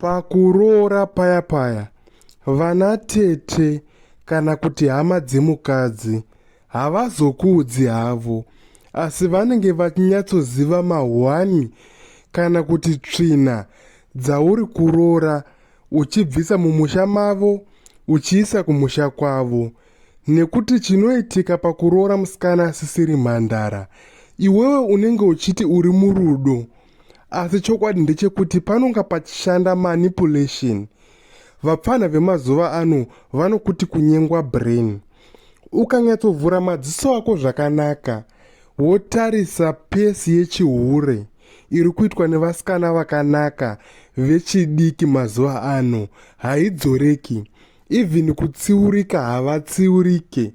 Pakuroora paya paya, vana tete kana kuti hama dzemukadzi havazokuudzi havo, asi vanenge vachinyatsoziva mahwani kana kuti tsvina dzauri kuroora uchibvisa mumusha mavo uchiisa kumusha kwavo. Nekuti chinoitika pakuroora musikana asisiri mhandara, iwewe unenge uchiti uri murudo, asi chokwadi ndechekuti panonga pachishanda manipulation. Vapfana vemazuva ano vanokuti kunyengwa brain. Ukanyatsovhura madziso ako zvakanaka wotarisa pesi yechihure iri kuitwa nevasikana vakanaka vechidiki mazuva ano, haidzoreki. Even kutsiurika havatsiurike.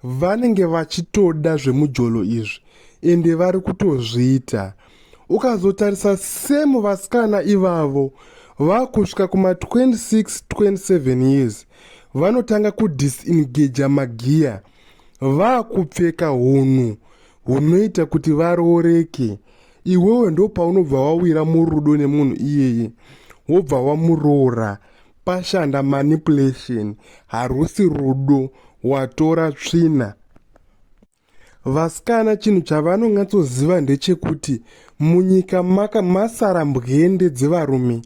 Vanenge vachitoda zvemujolo izvi ende vari kutozviita. Ukazotarisa semu vasikana ivavo vakusvika kuma 26-27 years vanotanga kudisengaja magiya, vakupfeka hunhu hunoita kuti varooreke. Iwewe ndo paunobva wawira murudo nemunhu iyeye, wobva wamuroora. Pashanda manipulation, harusi rudo, watora tsvina. Vasikana chinhu chavanonyatsoziva ndechekuti munyika masara mbwende dzevarume,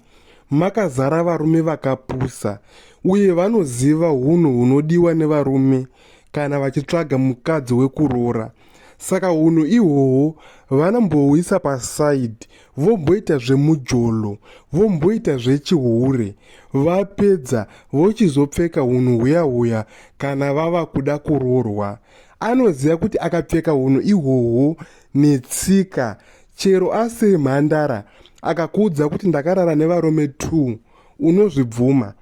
makazara varume vakapusa, uye vanoziva hunhu hunodiwa nevarume kana vachitsvaga mukadzi wekuroora. Saka hunhu ihwohwo vanombohuisa pasaidhi, vomboita zvemujolo, vomboita zvechihure. Vapedza vochizopfeka hunhu huya kana vava kuda kuroorwa. Anoziva kuti akapfeka hunhu ihwohwo netsika, chero asiri mhandara akakuudza kuti ndakarara nevarume 2, unozvibvuma.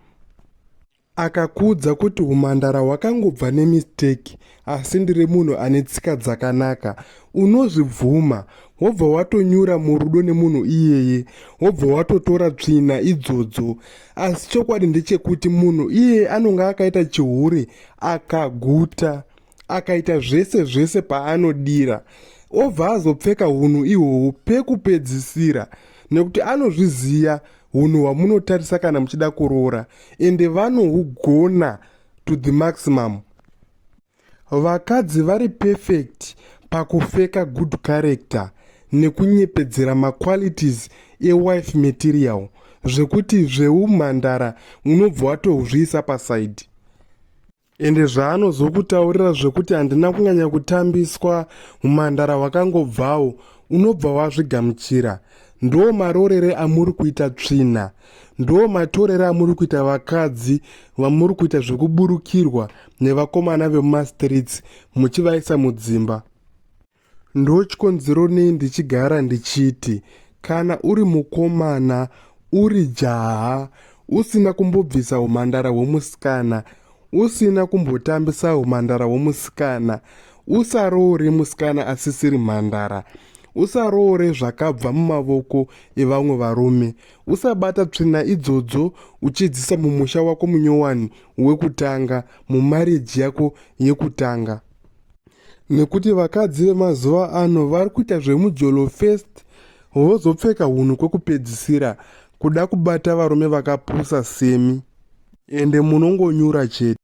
Akakuudza kuti umhandara hwakangobva nemisteki, asi ndiri munhu ane tsika dzakanaka, unozvibvuma. Wobva watonyura murudo nemunhu iyeye, wobva watotora tsvina idzodzo. Asi chokwadi ndechekuti munhu iyeye anonga akaita chihure, akaguta, akaita zvese paanodira, obva azopfeka hunhu ihwohwo pekupedzisira, nekuti anozviziva hunhu hwamunotarisa kana muchida kuroora, ende vanohugona to the maximum. Vakadzi vari perfect pakupfeka good character nekunyepedzera maqualities ewife material, zvekuti zveumhandara unobva watozviisa pasaidhi. Ende zvaanozokutaurira zvekuti handina kunyanya kutambiswa, umhandara hwakangobvawo, unobva wazvigamuchira. Ndo maroorere amuri kuita tsvina, ndo matorere amuri kuita vakadzi vamuri kuita zvekuburukirwa nevakomana vemumastreets muchivaisa mudzimba. Ndo chikonzero nei ndichigara ndichiti kana uri mukomana, uri jaha, usina kumbobvisa umhandara hwomusikana, usina kumbotambisa umhandara hwomusikana, usaroore musikana asisiri mhandara. Usaroore zvakabva mumavoko evamwe varume. Usabata tsvina idzodzo uchidzisa mumusha wako munyowani wekutanga, mumarriage yako yekutanga. Nekuti vakadzi vemazuva ano vari kuita zvemujolo first, vozopfeka hunhu kwekupedzisira, kuda kubata varume vakapusa semi, ende munongonyura chete.